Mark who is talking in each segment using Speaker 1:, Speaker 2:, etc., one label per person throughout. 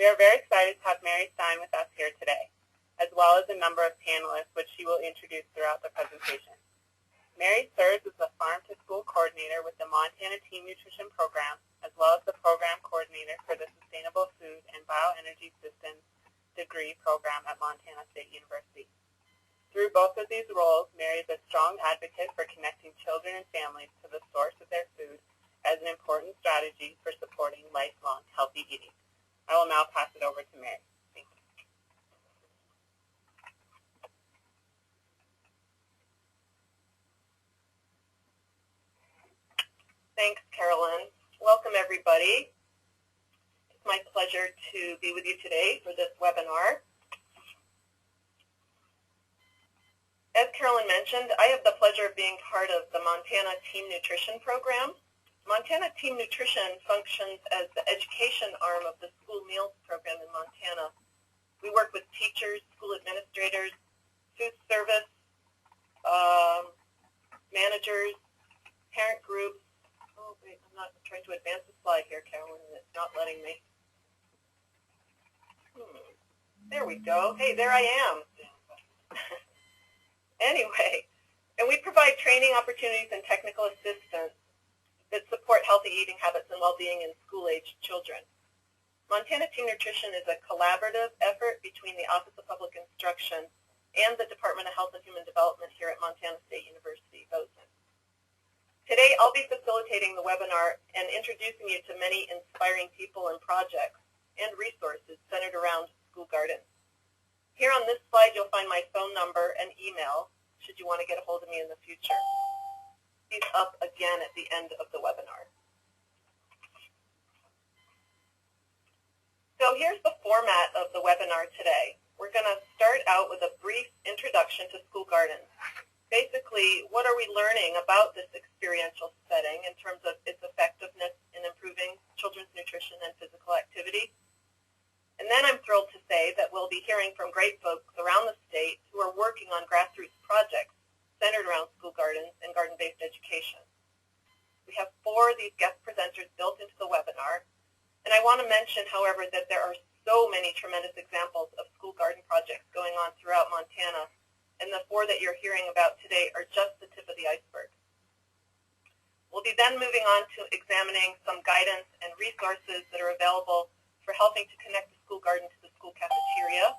Speaker 1: We are very excited to have Mary Stein with us here today, as well as a number of panelists, which she will introduce throughout the presentation. Mary serves as the Farm-to-School Coordinator with the Montana Team Nutrition Program, as well as the Program Coordinator for the Sustainable Food and Bioenergy Systems degree program at Montana State University. Through both of these roles, Mary is a strong advocate for connecting children and families to the source of their food as an important strategy for supporting lifelong healthy eating. I will now pass it over to Mary. Thank you. Thanks, Carolyn. Welcome, everybody. It's my pleasure to be with you today for this webinar. As Carolyn mentioned, I have the pleasure of being part of the Montana Team Nutrition Program. Montana Team Nutrition functions as the education arm of the school meals program in Montana. We work with teachers, school administrators, food service, managers, parent groups. Oh, wait, I'm not trying to advance the slide here, Carolyn, and it's not letting me. There we go. Hey, there I am. Anyway, and we provide training opportunities and technical assistance that support healthy eating habits and well-being in school-aged children. Montana Team Nutrition is a collaborative effort between the Office of Public Instruction and the Department of Health and Human Development here at Montana State University, Bozeman. Today, I'll be facilitating the webinar and introducing you to many inspiring people and projects and resources centered around school gardens. Here on this slide, you'll find my phone number and email should you want to get a hold of me in the future. These up again at the end of the webinar. So here's the format of the webinar today. We're going to start out with a brief introduction to school gardens. Basically, what are we learning about this experiential setting in terms of its effectiveness in improving children's nutrition and physical activity? And then I'm thrilled to say that we'll be hearing from great folks around the state who are working on grassroots projects centered around school gardens and garden-based education. We have 4 of these guest presenters built into the webinar, and I want to mention, however, that there are so many tremendous examples of school garden projects going on throughout Montana, and the 4 that you're hearing about today are just the tip of the iceberg. We'll be then moving on to examining some guidance and resources that are available for helping to connect the school garden to the school cafeteria.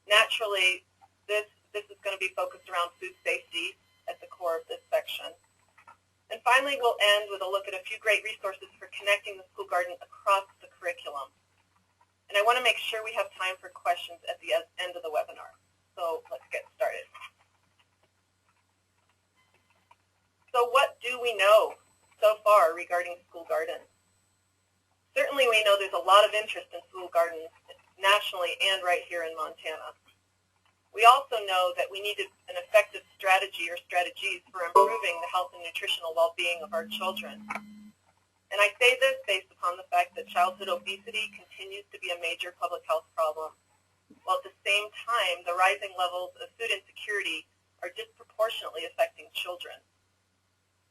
Speaker 1: Naturally, this is going to be focused around food safety at the core of this section. And finally, we'll end with a look at a few great resources for connecting the school garden across the curriculum. And I want to make sure we have time for questions at the end of the webinar. So let's get started. So what do we know so far regarding school gardens? Certainly we know there's a lot of interest in school gardens nationally and right here in Montana. We also know that we need an effective strategy or strategies for improving the health and nutritional well-being of our children. And I say this based upon the fact that childhood obesity continues to be a major public health problem, while at the same time the rising levels of food insecurity are disproportionately affecting children.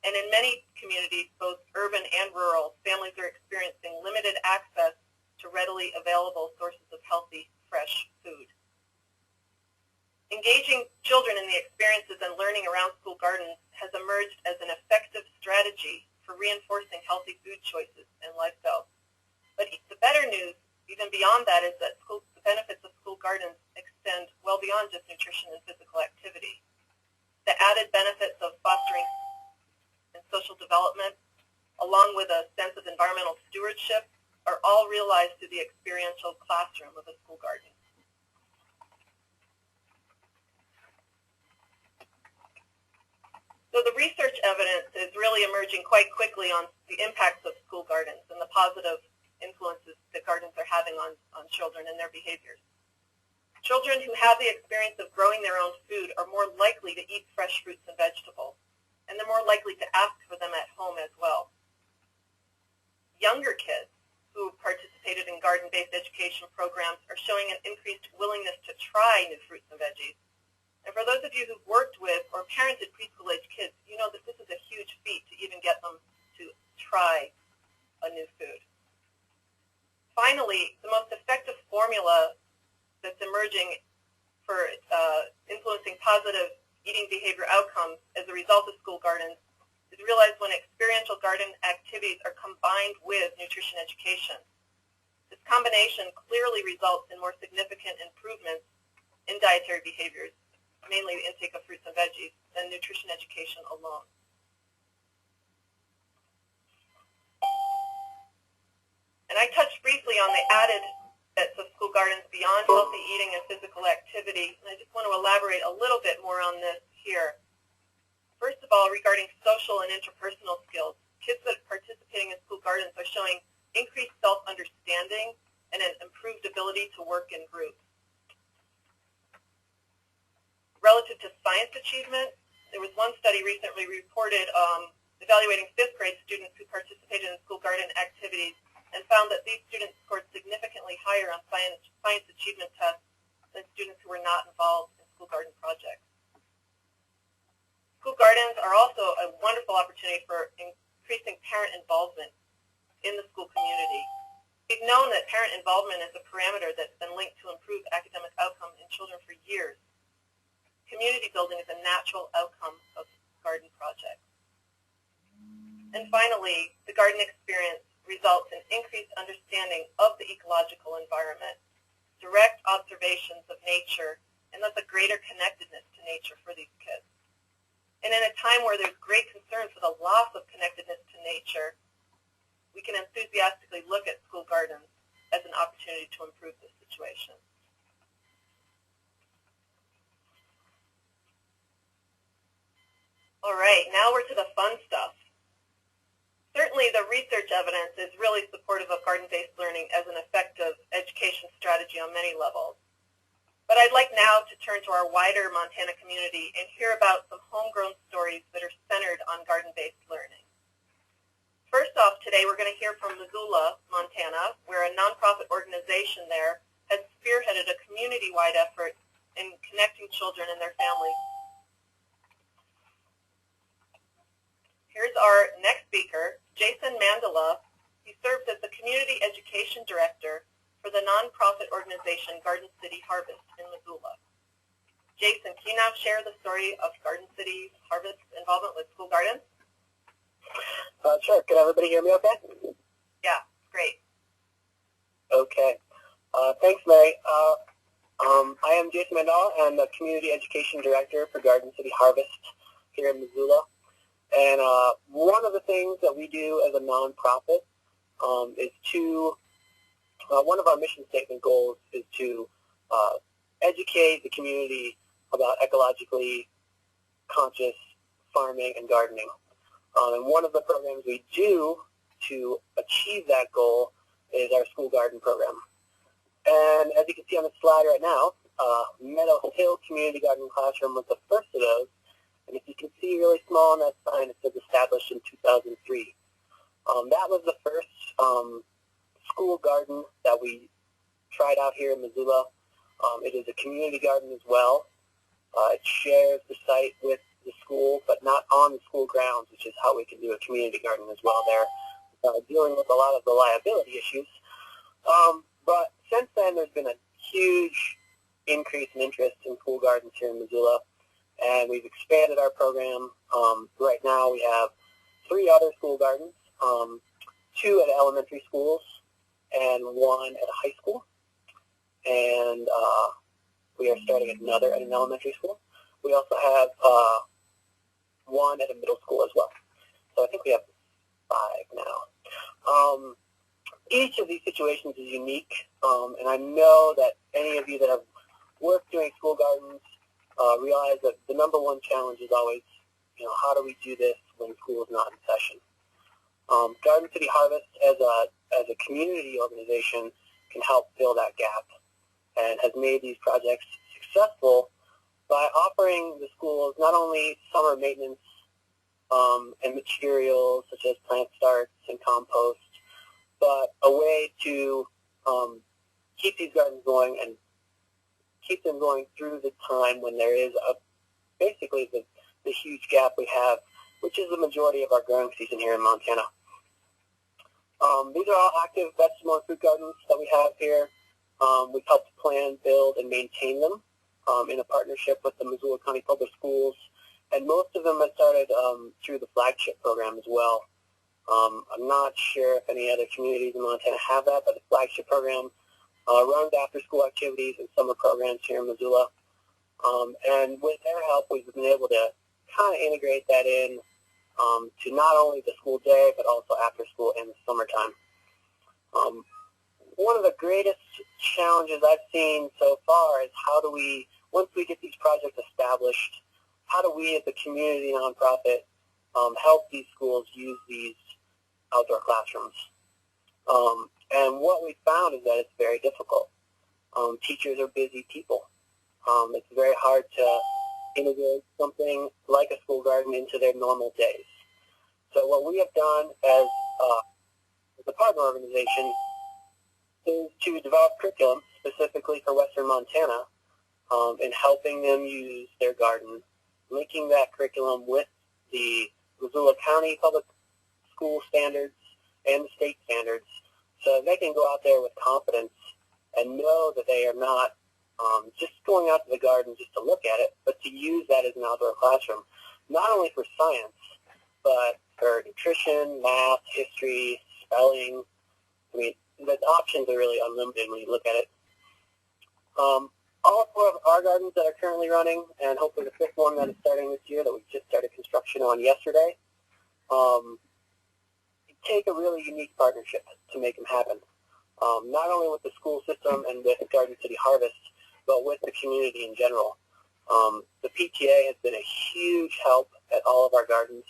Speaker 1: And in many communities, both urban and rural, families are experiencing limited access to readily available sources of healthy, fresh food. Engaging children in the experiences and learning around school gardens has emerged as an effective strategy for reinforcing healthy food choices and lifestyles. But the better news, even beyond that, is that the benefits of school gardens extend well beyond just nutrition and physical activity. The added benefits of fostering and social development, along with a sense of environmental stewardship, are all realized through the experiential classroom of a school garden. So the research evidence is really emerging quite quickly on the impacts of school gardens and the positive influences that gardens are having on children and their behaviors. Children who have the experience of growing their own food are more likely to eat fresh fruits and vegetables, and they're more likely to ask for them at home as well. Younger kids who participated in garden-based education programs are showing an increased willingness to try new fruits and veggies. And for those of you who've worked with or parented preschool-age kids, you know that this is a huge feat to even get them to try a new food. Finally, the most effective formula that's emerging for influencing positive eating behavior outcomes as a result of school gardens is realized when experiential garden activities are combined with nutrition education. This combination clearly results in more significant improvements in dietary behaviors, mainly the intake of fruits and veggies, than nutrition education alone. And I touched briefly on the added benefits of school gardens beyond healthy eating and physical activity, and I just want to elaborate a little bit more on this here. First of all, regarding social and interpersonal skills, kids that are participating in school gardens are showing increased self-understanding and an improved ability to work in groups. Relative to science achievement, there was one study recently reported evaluating 5th grade students who participated in school garden activities and found that these students scored significantly higher on science achievement tests than students who were not involved in school garden projects. School gardens are also a wonderful opportunity for increasing parent involvement in the school community. We've known that parent involvement is a parameter that's been linked to improved academic outcomes in children for years. Community building is a natural outcome of garden projects. And finally, the garden experience results in increased understanding of the ecological environment, direct observations of nature, and thus a greater connectedness to nature for these kids. And in a time where there's great concern for the loss of connectedness to nature, we can enthusiastically look at school gardens as an opportunity to improve this situation. All right, now we're to the fun stuff. Certainly, the research evidence is really supportive of garden-based learning as an effective education strategy on many levels. But I'd like now to turn to our wider Montana community and hear about some homegrown stories that are centered on garden-based learning. First off, today we're going to hear from Missoula, Montana, where a nonprofit organization there has spearheaded a community-wide effort in connecting children and their families. Here's our next speaker, Jason Mandela. He serves as the Community Education Director for the nonprofit organization Garden City Harvest in Missoula. Jason, can you now share the story of Garden City Harvest's involvement with school gardens?
Speaker 2: Sure. Can everybody hear me okay?
Speaker 1: Yeah, great.
Speaker 2: Okay. Thanks, Mary. I am Jason Mandela. I'm the Community Education Director for Garden City Harvest here in Missoula. And one of the things that we do as a nonprofit is to, one of our mission statement goals is to educate the community about ecologically conscious farming and gardening. And one of the programs we do to achieve that goal is our school garden program. And as you can see on the slide right now, Meadow Hill Community Garden Classroom was the first of those. And if you can see really small on that sign, it says established in 2003. That was the first school garden that we tried out here in Missoula. It is a community garden as well. It shares the site with the school, but not on the school grounds, which is how we can do a community garden as well there, dealing with a lot of the liability issues. But since then, there's been a huge increase in interest in school gardens here in Missoula. And we've expanded our program. Right now we have 3 other school gardens, 2 at elementary schools and 1 at a high school. And we are starting another at an elementary school. We also have 1 at a middle school as well. So I think we have 5 now. Each of these situations is unique, and I know that any of you that have worked doing school gardens realize that the number one challenge is always, how do we do this when school is not in session? Garden City Harvest as a community organization can help fill that gap and has made these projects successful by offering the schools not only summer maintenance and materials such as plant starts and compost, but a way to keep these gardens going and keep them going through the time when there is basically the huge gap we have, which is the majority of our growing season here in Montana. These are all active vegetable and fruit gardens that we have here. We've helped plan, build, and maintain them in a partnership with the Missoula County Public Schools, and most of them have started through the flagship program as well. I'm not sure if any other communities in Montana have that, but the flagship program runs after-school activities and summer programs here in Missoula. And with their help, we've been able to kind of integrate that in to not only the school day, but also after school and the summertime. One of the greatest challenges I've seen so far is how do we, once we get these projects established, how do we as a community nonprofit help these schools use these outdoor classrooms? And what we found is that it's very difficult. Teachers are busy people. It's very hard to integrate something like a school garden into their normal days. So what we have done as a partner organization is to develop curriculum specifically for Western Montana in helping them use their garden, linking that curriculum with the Missoula County Public School standards and the state standards so they can go out there with confidence and know that they are not just going out to the garden just to look at it, but to use that as an outdoor classroom, not only for science, but for nutrition, math, history, spelling. I mean, the options are really unlimited when you look at it. All four of our gardens that are currently running, and hopefully the fifth one that is starting this year that we just started construction on yesterday, take a really unique partnership to make them happen. Not only with the school system and with Garden City Harvest, but with the community in general. The PTA has been a huge help at all of our gardens.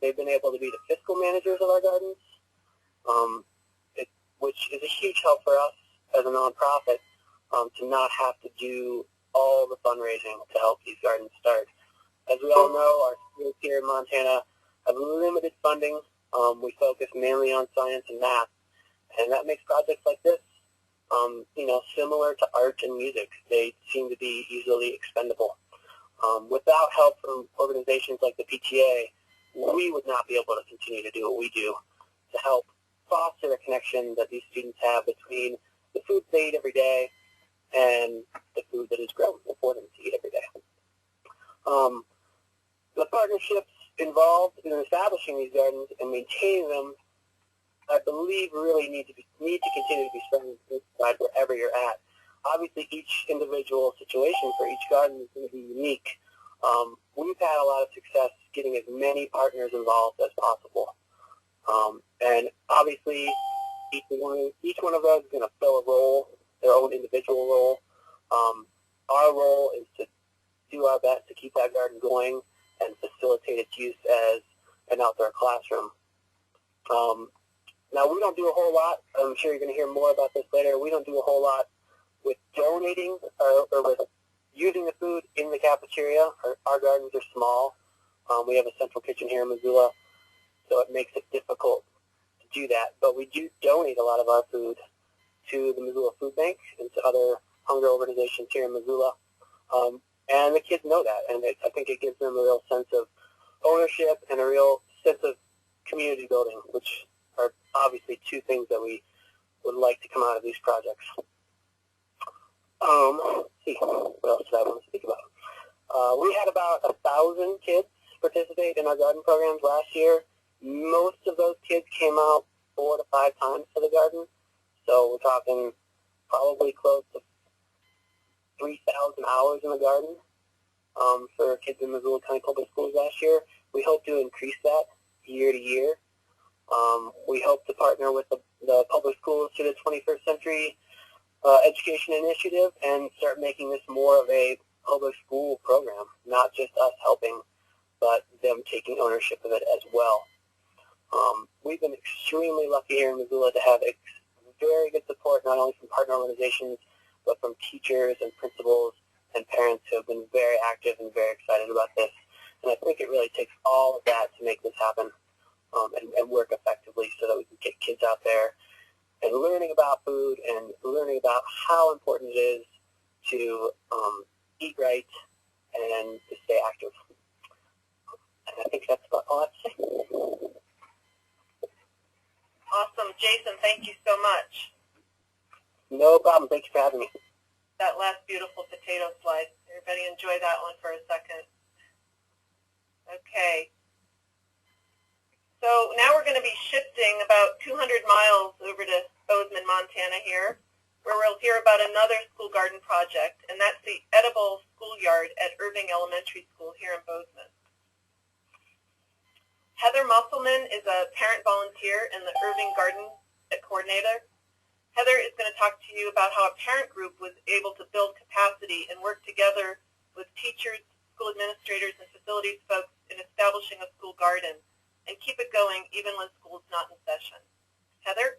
Speaker 2: They've been able to be the fiscal managers of our gardens, which is a huge help for us as a nonprofit to not have to do all the fundraising to help these gardens start. As we all know, our schools here in Montana have limited funding. We focus mainly on science and math, and that makes projects like this, similar to art and music. They seem to be easily expendable. Without help from organizations like the PTA, we would not be able to continue to do what we do to help foster the connection that these students have between the food they eat every day and the food that is grown for them to eat every day. The partnerships involved in establishing these gardens and maintaining them, I believe, really need to continue to be strong wherever you're at. Obviously, each individual situation for each garden is going to be unique. We've had a lot of success getting as many partners involved as possible. And obviously, each one of those is going to fill a role, their own individual role. Our role is to do our best to keep that garden going and facilitate its use as an outdoor classroom. Now, we don't do a whole lot. I'm sure you're going to hear more about this later. We don't do a whole lot with donating or with using the food in the cafeteria. Our gardens are small. We have a central kitchen here in Missoula, so it makes it difficult to do that. But we do donate a lot of our food to the Missoula Food Bank and to other hunger organizations here in Missoula. And the kids know that, and I think it gives them a real sense of ownership and a real sense of community building, which are obviously two things that we would like to come out of these projects. Let's see, what else did I want to speak about? We had about 1,000 kids participate in our garden programs last year. Most of those kids came out 4 to 5 times to the garden, so we're talking probably close to 3,000 hours in the garden for kids in Missoula County Public Schools last year. We hope to increase that year to year. We hope to partner with the public schools to the 21st Century Education Initiative and start making this more of a public school program, not just us helping, but them taking ownership of it as well. We've been extremely lucky here in Missoula to have very good support, not only from partner organizations, but from teachers and principals and parents who have been very active and very excited about this. And I think it really takes all of that to make this happen and work effectively so that we can get kids out there and learning about food and learning about how important it is to eat right and to stay active. And I think that's about all I have to say.
Speaker 1: Awesome. Jason, thank you so much.
Speaker 2: No problem. Thank you for having me.
Speaker 1: That last beautiful potato slide. Everybody enjoy that one for a second. Okay. So now we're going to be shifting about 200 miles over to Bozeman, Montana here, where we'll hear about another school garden project, and that's the edible schoolyard at Irving Elementary School here in Bozeman. Heather Musselman is a parent volunteer and the Irving Garden Coordinator. Heather is going to talk to you about how a parent group was able to build capacity and work together with teachers, school administrators, and facilities folks in establishing a school garden and keep it going even when school is not in session. Heather?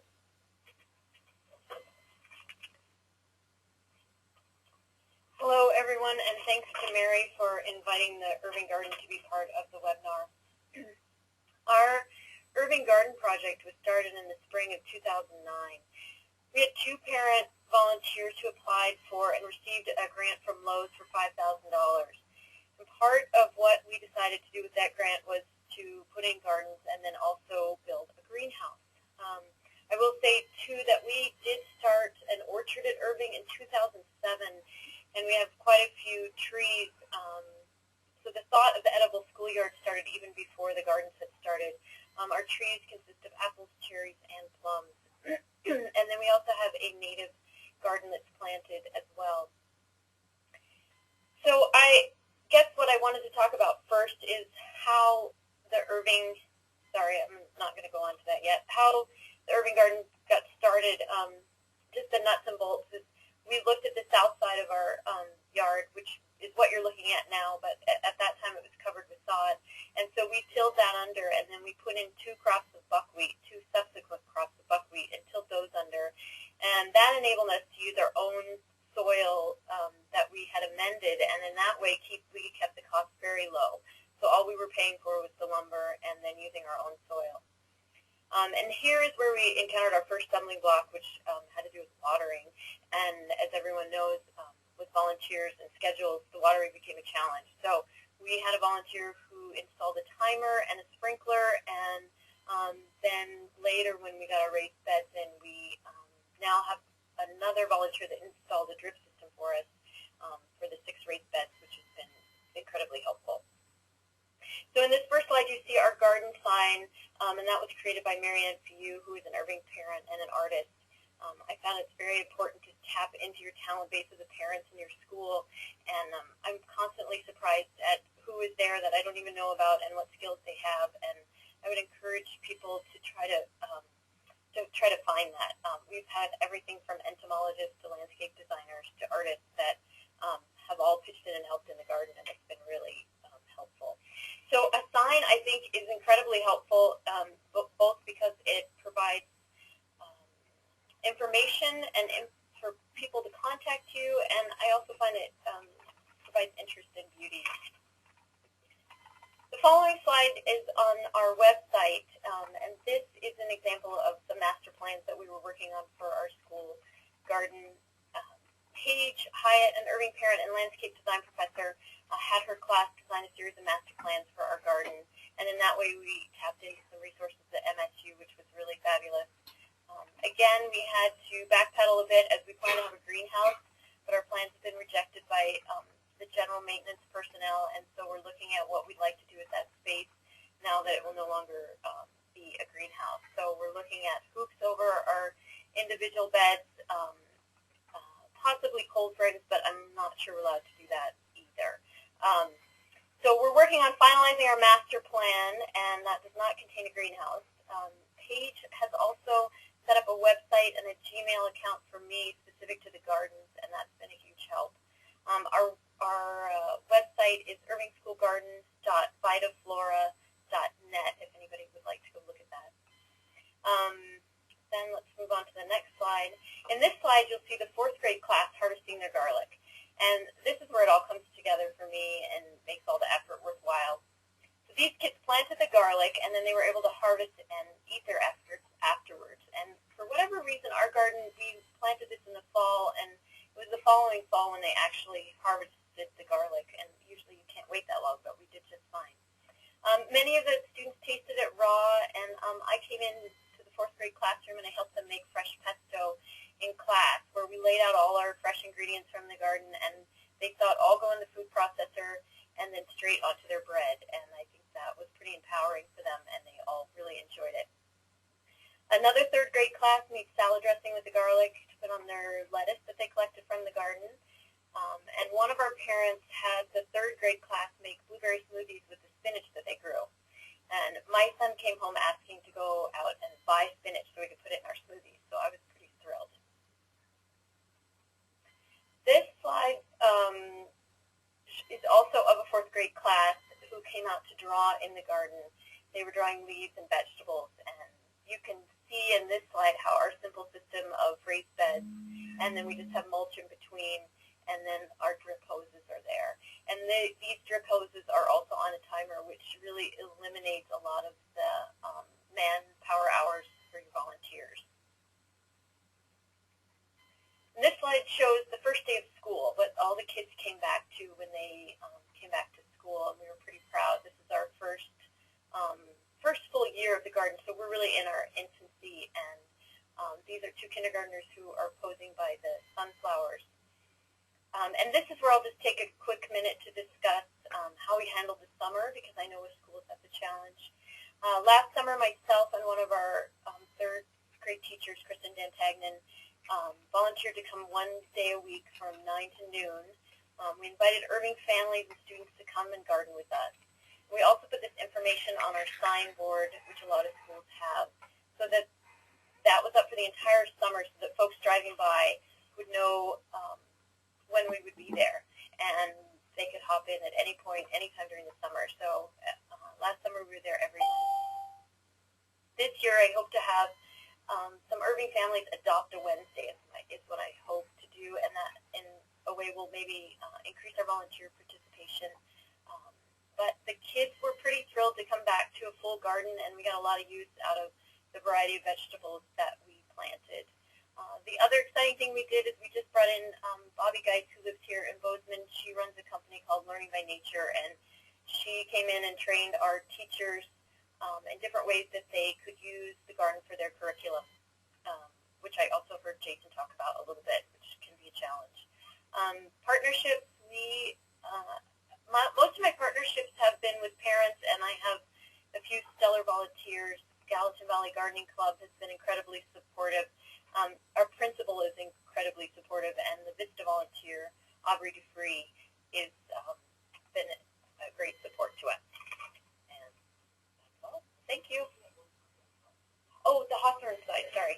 Speaker 1: Hello, everyone, and thanks to Mary for inviting the Irving Garden to be part of the webinar. Our Irving Garden project was started in the spring of 2009. We had 2 parent volunteers who applied for and received a grant from Lowe's for $5,000. And part of what we decided to do with that grant was to put in gardens and then also build a greenhouse. I will say, too, that we did start an orchard at Irving in 2007, and we have quite a few trees. So the thought of the edible schoolyard started even before the gardens had started. Our trees consist of apples, cherries, and plums. And then we also have a native garden that's planted as well. So I guess what I wanted to talk about first is how the Irving, sorry, I'm not going to go on to that yet, how the Irving Garden got started. Just the nuts and bolts is we looked at the south side of our yard, which is what you're looking at now, but at that time it was covered with sod. And so we tilled that under, and then we put in 2 crops of buckwheat, 2 subsequent crops of buckwheat, and tilled those under. And that enabled us to use our own soil that we had amended, and in that way we kept the cost very low. So all we were paying for was the lumber and then using our own soil. And here is where we encountered our first stumbling block, which had to do with watering. And as everyone knows, with volunteers and schedules, the watering became a challenge. So we had a volunteer who installed a timer and a sprinkler, and then later when we got our raised beds in, we now have another volunteer that installed a drip system for us for the 6 raised beds, which has been incredibly helpful. So in this first slide, you see our garden sign, and that was created by Marianne Fiu, who is an Irving parent and an artist. I found it's very important to tap into your talent base of the parents in your school, and I'm constantly surprised at who is there that I don't even know about and what skills they have, and I would encourage people to try to find that. We've had everything from entomologists to landscape designers to artists that have all pitched in and helped in the garden, and it's been really helpful. So a sign, I think, is incredibly helpful, both because it provides information and for people to contact you, and I also find it provides interest in beauty. The following slide is on our website, and this is an example of the master plans that we were working on for our school garden. Paige Hyatt, an Irving parent and landscape design professor, had her class design a series of master plans for our garden, and in that way we tapped into some resources at MSU, which was really fabulous. Again, we had to backpedal a bit as we plan to have a greenhouse, but our plans have been rejected by the general maintenance personnel, and so we're looking at what we'd like to do with that space now that it will no longer be a greenhouse. So we're looking at hoops over our individual beds, possibly cold frames, but I'm not sure we're allowed to do that either. So we're working on finalizing our master plan, and that does not contain a greenhouse. Paige has also set up a website and a Gmail account for me specific to the gardens, and that's been a huge help. Our website is irvingschoolgardens.vitaflora.net if anybody would like to go look at that. Then let's move on to the next slide. In this slide, you'll see the 4th grade class harvesting their garlic. And this is where it all comes together for me and makes all the effort worthwhile. So these kids planted the garlic, and then they were able to harvest and eat their efforts afterwards. And for whatever reason, our garden, we planted this in the fall, and it was the following fall when they actually harvested the garlic. And usually you can't wait that long, but we did just fine. Many of the students tasted it raw, and I came in to the 4th grade classroom and I helped them make fresh pesto in class where we laid out all our fresh ingredients from the garden, and they saw it all go in the food processor and then straight onto their bread. And I think that was pretty empowering for them, and they all really enjoyed it. Another third grade class made salad dressing with the garlic to put on their lettuce that they collected from the garden. And one of our parents had the third grade class make blueberry smoothies with the spinach that they grew. And my son came home asking to go out and buy spinach so we could put it in our smoothies, so I was pretty thrilled. This slide is also of a fourth grade class who came out to draw in the garden. They were drawing leaves and vegetables, and you can see in this slide how our simple system of raised beds, and then we just have mulch in between, and then our drip hoses are there. And these drip hoses are also on a timer, which really eliminates a lot of the manpower hours for your volunteers. And this slide shows the first day of school, what all the kids came back to when they came back to school, and we were pretty proud. This is our first full year of the garden, so we're really in our infancy, and these are two kindergartners who are posing by the sunflowers. And this is where I'll just take a quick minute to discuss how we handled the summer, because I know with schools that's a challenge. Last summer, myself and one of our third grade teachers, Kristen Dantagnan, volunteered to come one day a week from 9 to noon. We invited Irving families and students to come and garden with us. We also put this information on our sign board, which a lot of schools have, so that was up for the entire summer, so that folks driving by would know when we would be there, and they could hop in at any point, anytime during the summer. So last summer we were there every month. This year I hope to have some Irving families adopt a Wednesday is what I hope to do, and that in a way will maybe increase our volunteer participation. But the kids were pretty thrilled to come back to a full garden, and we got a lot of use out of the variety of vegetables that we planted. The other exciting thing we did is we just brought in Bobby Geis, who lives here in Bozeman. She runs a company called Learning by Nature, and she came in and trained our teachers in different ways that they could use the garden for their curriculum, which I also heard Jason talk about a little bit, which can be a challenge. Partnerships, most of my partnerships have been with parents, and I have a few stellar volunteers. Gallatin Valley Gardening Club has been incredibly supportive. Our principal is incredibly supportive, and the Vista volunteer, Aubrey Dufree, has been a great support to us. And that's all. Thank you. Oh, the Hawthorn side, sorry.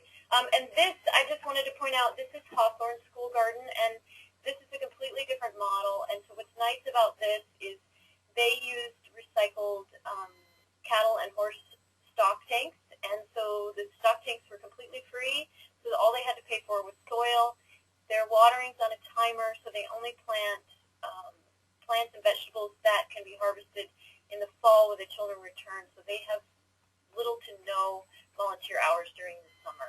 Speaker 1: And this, I just wanted to point out, this is Hawthorn School Garden, and this is a completely different model. And so what's nice about this is they used recycled cattle and horse stock tanks, and so the stock tanks were completely free. So all they had to pay for was soil. Their watering's on a timer, so they only plant plants and vegetables that can be harvested in the fall when the children return. So they have little to no volunteer hours during the summer.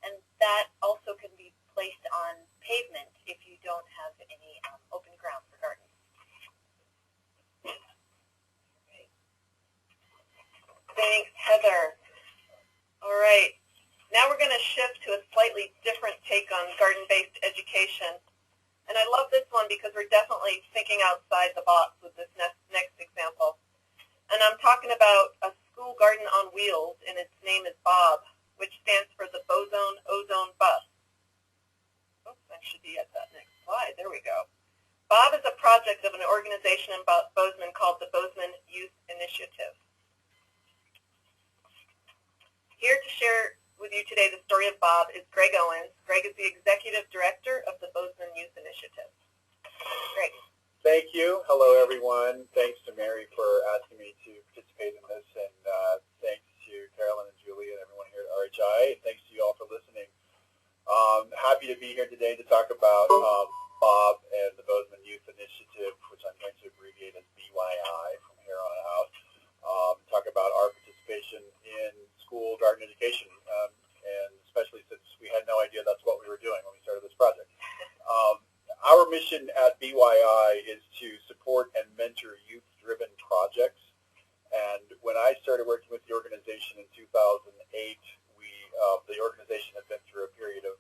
Speaker 1: And that also can be placed on pavement if you don't have any open ground for gardens. Okay. Thanks, Heather. All right. Now we're going to shift to a slightly different take on garden-based education. And I love this one because we're definitely thinking outside the box with this next example. And I'm talking about a school garden on wheels, and its name is Bob, which stands for the Bozeman Ozone Bus. Oops, I should be at that next slide. There we go. Bob is a project of an organization in Bozeman called the Bozeman Youth Initiative. Here to share with you today the story of Bob is Greg Owens. Greg is the Executive Director of the Bozeman Youth Initiative. Greg.
Speaker 3: Thank you. Hello, everyone. Thanks to Mary for asking me to participate in this, and thanks to Carolyn and Julie and everyone here at RHI, and thanks to you all for listening. Happy to be here today to talk about Bob and the Bozeman Youth Initiative, which I'm going to abbreviate as BYI from here on out. Talk about our participation in school garden education, and especially since we had no idea that's what we were doing when we started this project. Our mission at BYI is to support and mentor youth-driven projects. And when I started working with the organization in 2008, the organization had been through a period of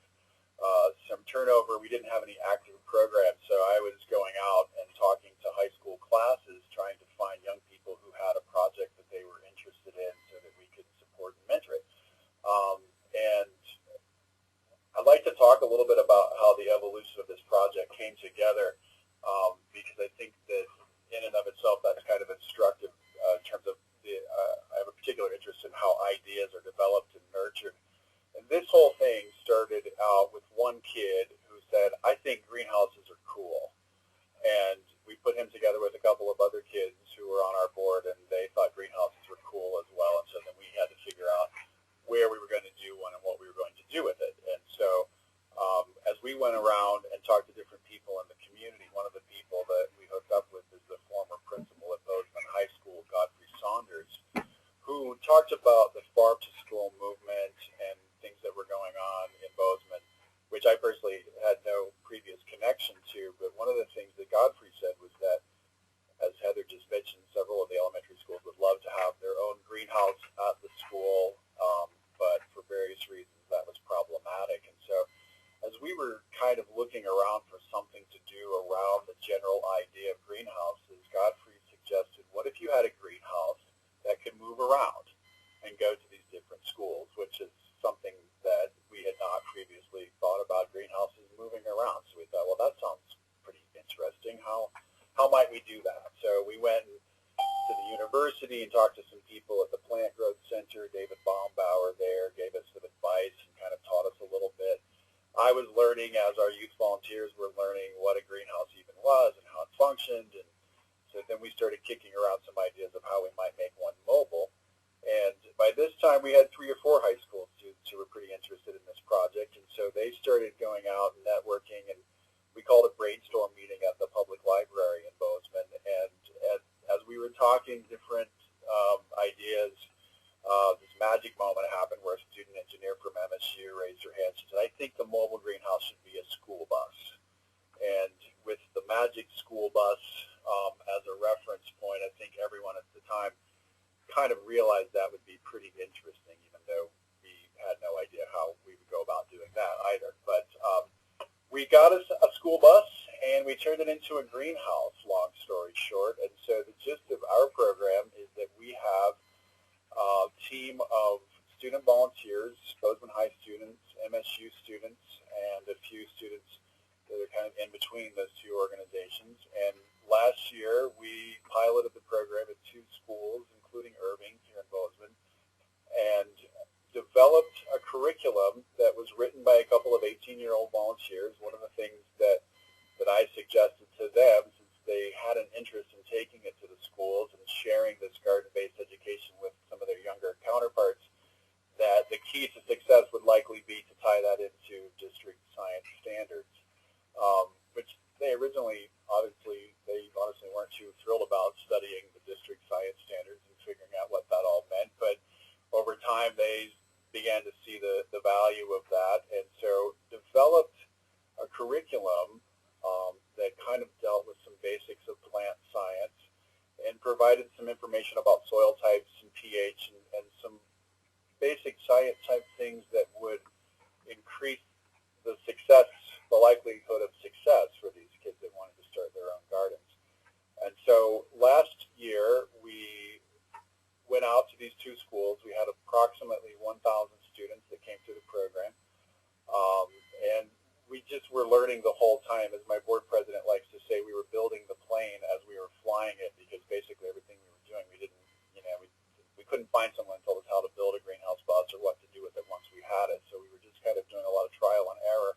Speaker 3: some turnover. We didn't have any active programs, so I was going out and talking to high school classes, trying to find young people who had a project that they were interested in so that we could support and mentor it. And I'd like to talk a little bit about how the evolution of this project came together, because I think that in and of itself that's kind of instructive in terms of I have a particular interest in how ideas are developed and nurtured. And this whole thing started out with one kid who said, I think greenhouses are cool. And we put him together with a couple of other kids who were on our board, and they thought greenhouses were cool as well. And so then we had to figure out where we were going to do one and what we were going to do with it. And so as we went around and talked to different people in the community, one of the people that we hooked up with is the former principal at Bozeman High School, Godfrey Saunders, who talked about the farm to school movement and things that were going on in Bozeman, which I personally had no previous connection to. But one of the things that Godfrey said was that, as Heather just mentioned, several of the elementary schools would love to have their own greenhouse at the school, but for various reasons that was problematic. And so as we were kind of looking around for something to do around the general idea of greenhouses, Godfrey suggested, what if you had a greenhouse that could move around and go to these different schools, which is something that we had not previously thought about, greenhouses moving around. So we thought, well, that sounds pretty interesting. How might we do that? So we went to the university and talked to some people at the Plant Growth Center. David Baumbauer there gave us some advice and kind of taught us a little bit. I was learning, as our youth volunteers were learning, what a greenhouse even was and how it functioned. And so then we started kicking around some ideas of how we might make one mobile. And by this time, we had 3 or 4 high school students who were pretty interested in this project. And so they started going out and networking, and we called a brainstorm meeting at the public library in Bozeman. And as we were talking different ideas, this magic moment happened where a student engineer from MSU raised her hand. She said, I think the mobile greenhouse should be a school bus. And with the magic school bus as a reference point, I think everyone at the time kind of realized that would be pretty interesting, even though we had no idea how we would go about doing that either. But we got us a school bus, and we turned it into a greenhouse, long story short. And so the gist of our program is that we have a team of student volunteers, Bozeman High students, MSU students, and a few students that are kind of in between those two organizations. And last year, we piloted the program at 2 schools, including Irving here in Bozeman, and developed a curriculum that was written by a couple of 18-year-old volunteers. One of the things that I suggested to them, since they had an interest in taking it to the schools and sharing this garden-based education with some of their younger counterparts, that the key to success would likely be to tie that into district science standards, which they originally, they honestly weren't too thrilled about studying the district science standards and figuring out what that all meant. But over time, they began to see the value of that, and so developed a curriculum that kind of dealt with some basics of plant science and provided some information about soil types and pH and some basic science type things that would increase the likelihood of success for these kids that wanted to start their own gardens. And so last year, we went out to these 2 schools. We had approximately 1,000 students that came through the program. And we just were learning the whole time. As my board president likes to say, we were building the plane as we were flying it, because basically everything we were doing, we couldn't find someone who told us how to build a greenhouse bus or what to do with it once we had it. So we were just kind of doing a lot of trial and error.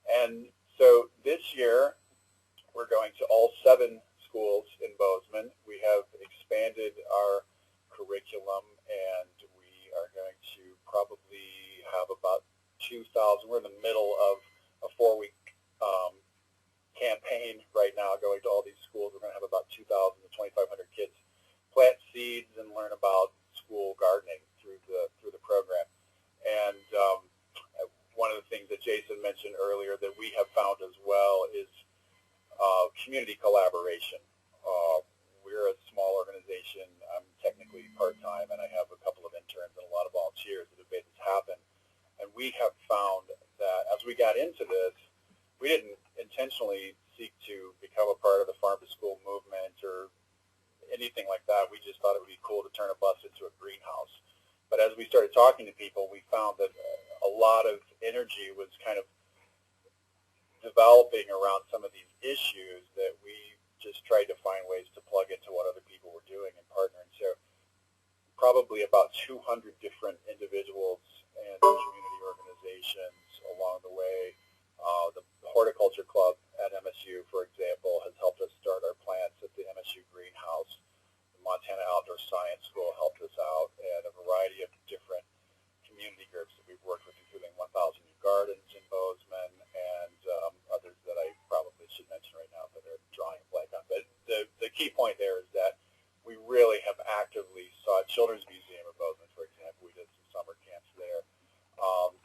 Speaker 3: And so this year, we're going to all 7 schools in Bozeman. We have expanded our curriculum, and we are going to probably have about 2,000. We're in the middle of a 4-week campaign right now, going to all these schools. We're going to have about 2,000 to 2,500 kids plant seeds and learn about school gardening through the program. And one of the things that Jason mentioned earlier that we have found as well is community collaboration. We're a small organization. I'm technically part-time, and I have a couple of interns and a lot of volunteers that have made this happen. And we have found that as we got into this, we didn't intentionally seek to become a part of the farm to school movement or anything like that. We just thought it would be cool to turn a bus into a greenhouse. But as we started talking to people, we found that a lot of energy was kind of developing around some of these issues that we just tried to find ways to plug into what other people were doing and partnering. So probably about 200 different individuals and community organizations along the way. The Horticulture Club at MSU, for example, has helped us start our plants at the MSU Greenhouse. The Montana Outdoor Science School helped us out, and a variety of different community groups that we've worked with, including 1,000 New Gardens in Bozeman and others that I probably should mention right now that are drawing a blank on. But the key point there is that we really have actively sought Children's Museum of Bozeman, for example. We did some summer camps there,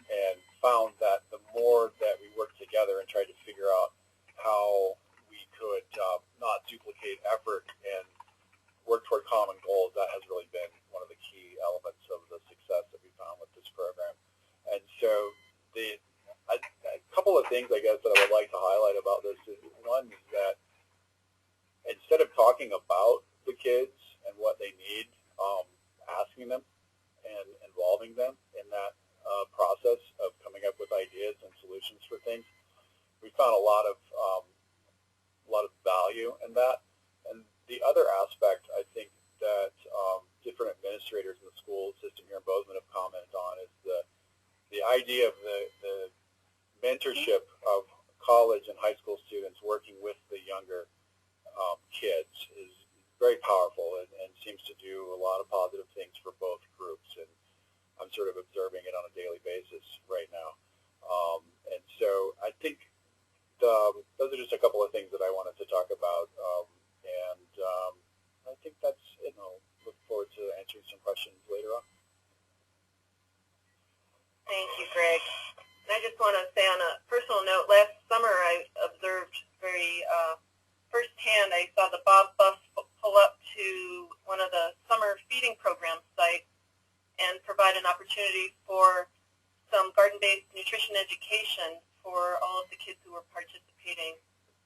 Speaker 3: and found that the more that we worked together and tried to figure out how we could not duplicate effort and work toward common goals, that has really been one of the key elements of the success that we found with this program. And so a couple of things, I guess, that I would like to highlight about this is, one is that instead of talking about the kids and what they need, asking them and involving them in that process of coming up with ideas and solutions for things, we found a lot of value in that. And the other aspect, I think, that different administrators in the school system here in Bozeman have commented on is the idea of the mentorship of college and high school students working with the younger kids is very powerful and seems to do a lot of positive things for both groups. And I'm sort of observing it on a daily basis right now. And so I think those are just a couple of things that I wanted to talk about. And I think that's it. I'll look forward to answering some questions later on.
Speaker 1: Thank you, Greg. And I just want to say on a personal note, last summer I observed very firsthand, I saw the Bob bus pull up to one of the summer feeding program sites and provide an opportunity for some garden-based nutrition education for all of the kids who were participating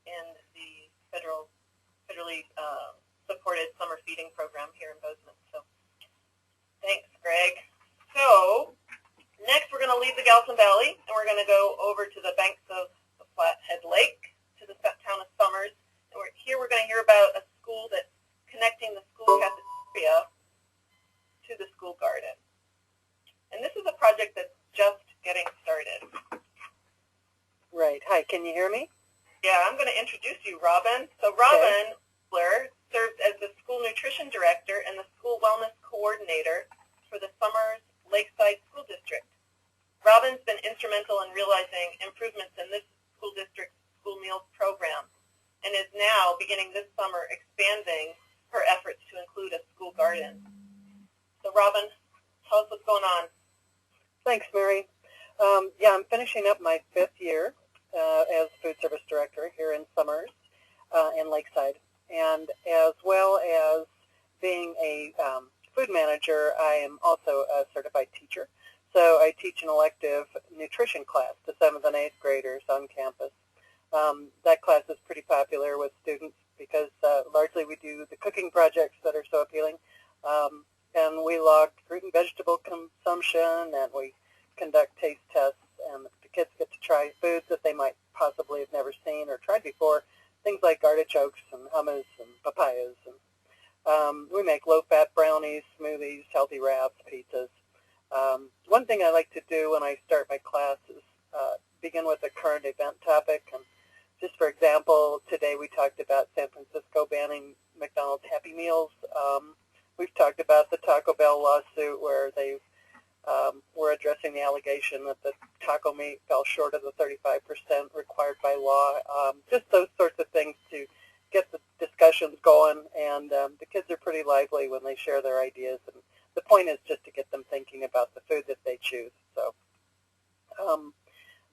Speaker 1: in the federally supported summer feeding program here in Bozeman. So thanks, Greg. So next we're going to leave the Galveston Valley and we're going to go over to the banks of the Flathead Lake to the town of Summers. And here we're going to hear about a school that's connecting the school cafeteria to the school garden. And this is a project that's just getting started.
Speaker 4: Right. Hi, can you hear me?
Speaker 1: Yeah, I'm going to introduce you, Robin. So Robin Blair serves as the school nutrition director and the school wellness coordinator for the Summers Lakeside School District. Robin's been instrumental in realizing improvements in this school district's school meals program and is now, beginning this summer, expanding her efforts to include a school garden. So Robin, tell us what's going on.
Speaker 4: Thanks, Mary. Yeah, I'm finishing up my 5th year as food service director here in Summers and Lakeside. And as well as being a food manager, I am also a certified teacher. So I teach an elective nutrition class to 7th and 8th graders on campus. That class is pretty popular with students because largely we do the cooking projects that are so appealing. And we log fruit and vegetable consumption, and we conduct taste tests, and the kids get to try foods that they might possibly have never seen or tried before, things like artichokes and hummus and papayas. And we make low-fat brownies, smoothies, healthy wraps, pizzas. One thing I like to do when I start my class is begin with a current event topic. And just for example, today we talked about San Francisco banning McDonald's Happy Meals. We've talked about the Taco Bell lawsuit where they were addressing the allegation that the taco meat fell short of the 35% required by law. Just those sorts of things to get the discussions going, and the kids are pretty lively when they share their ideas. And the point is just to get them thinking about the food that they choose. So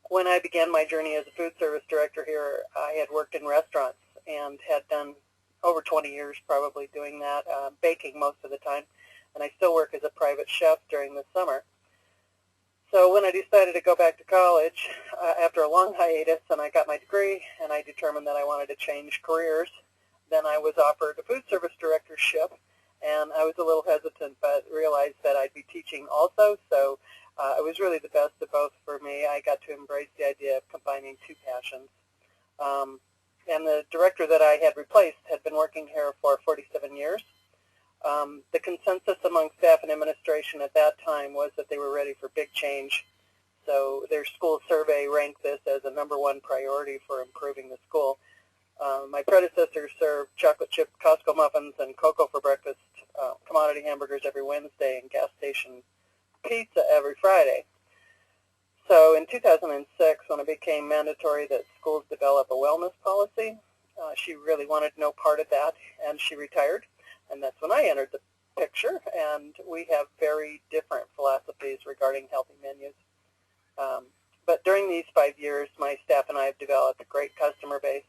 Speaker 4: when I began my journey as a food service director here, I had worked in restaurants and had done over 20 years probably doing that, baking most of the time. And I still work as a private chef during the summer. So when I decided to go back to college after a long hiatus and I got my degree and I determined that I wanted to change careers, then I was offered a food service directorship, and I was a little hesitant but realized that I'd be teaching also, so it was really the best of both for me. I got to embrace the idea of combining two passions. And the director that I had replaced had been working here for 47 years. The consensus among staff and administration at that time was that they were ready for big change. So their school survey ranked this as a #1 priority for improving the school. My predecessor served chocolate chip Costco muffins and cocoa for breakfast, commodity hamburgers every Wednesday, and gas station pizza every Friday. So in 2006, when it became mandatory that schools develop a wellness policy, she really wanted no part of that, and she retired. And that's when I entered the picture, and we have very different philosophies regarding healthy menus. But during these 5 years, my staff and I have developed a great customer base.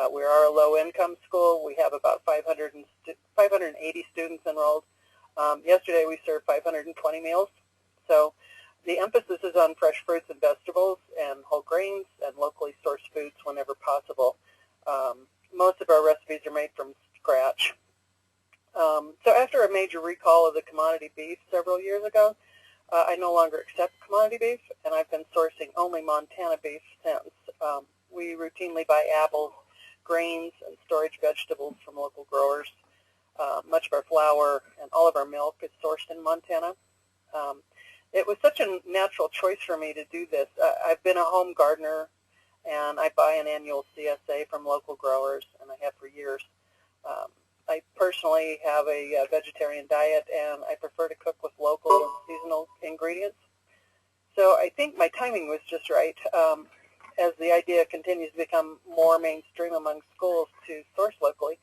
Speaker 4: We are a low-income school. We have about 580 students enrolled. Yesterday, we served 520 meals. So the emphasis is on fresh fruits and vegetables and whole grains and locally sourced foods whenever possible. Most of our recipes are made from scratch. So after a major recall of the commodity beef several years ago, I no longer accept commodity beef, and I've been sourcing only Montana beef since. We routinely buy apples, grains, and storage vegetables from local growers. Much of our flour and all of our milk is sourced in Montana. It was such a natural choice for me to do this. I've been a home gardener, and I buy an annual CSA from local growers, and I have for years. I personally have a vegetarian diet, and I prefer to cook with local and seasonal ingredients. So I think my timing was just right. As the idea continues to become more mainstream among schools to source locally.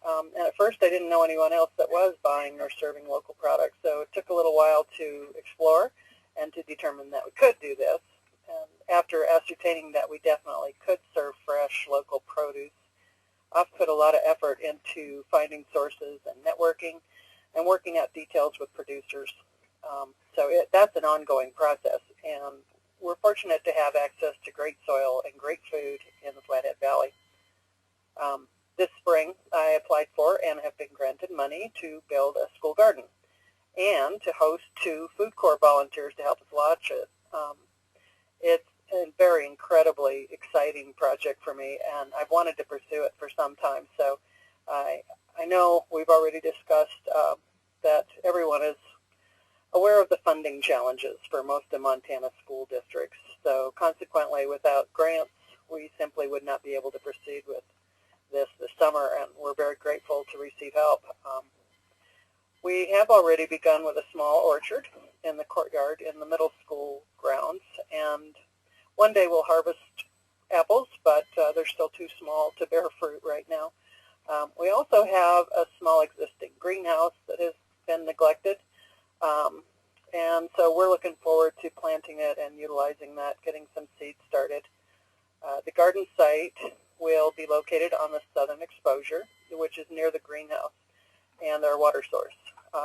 Speaker 4: And at first I didn't know anyone else that was buying or serving local products, so it took a little while to explore and to determine that we could do this. And after ascertaining that we definitely could serve fresh local produce, I've put a lot of effort into finding sources and networking and working out details with producers. That's an ongoing process, and we're fortunate to have access to great soil and great food in the Flathead Valley. This spring, I applied for and have been granted money to build a school garden and to host 2 food corps volunteers to help us launch it. It's a very incredibly exciting project for me, and I've wanted to pursue it for some time. So I know we've already discussed that everyone is aware of the funding challenges for most of Montana school districts. So consequently, without grants, we simply would not be able to proceed with this summer, and we're very grateful to receive help. We have already begun with a small orchard in the courtyard in the middle school grounds, and one day we'll harvest apples, but they're still too small to bear fruit right now. We also have a small existing greenhouse that has been neglected, and so we're looking forward to planting it and utilizing that, getting some seeds started. The garden site will be located on the southern exposure, which is near the greenhouse, and our water source,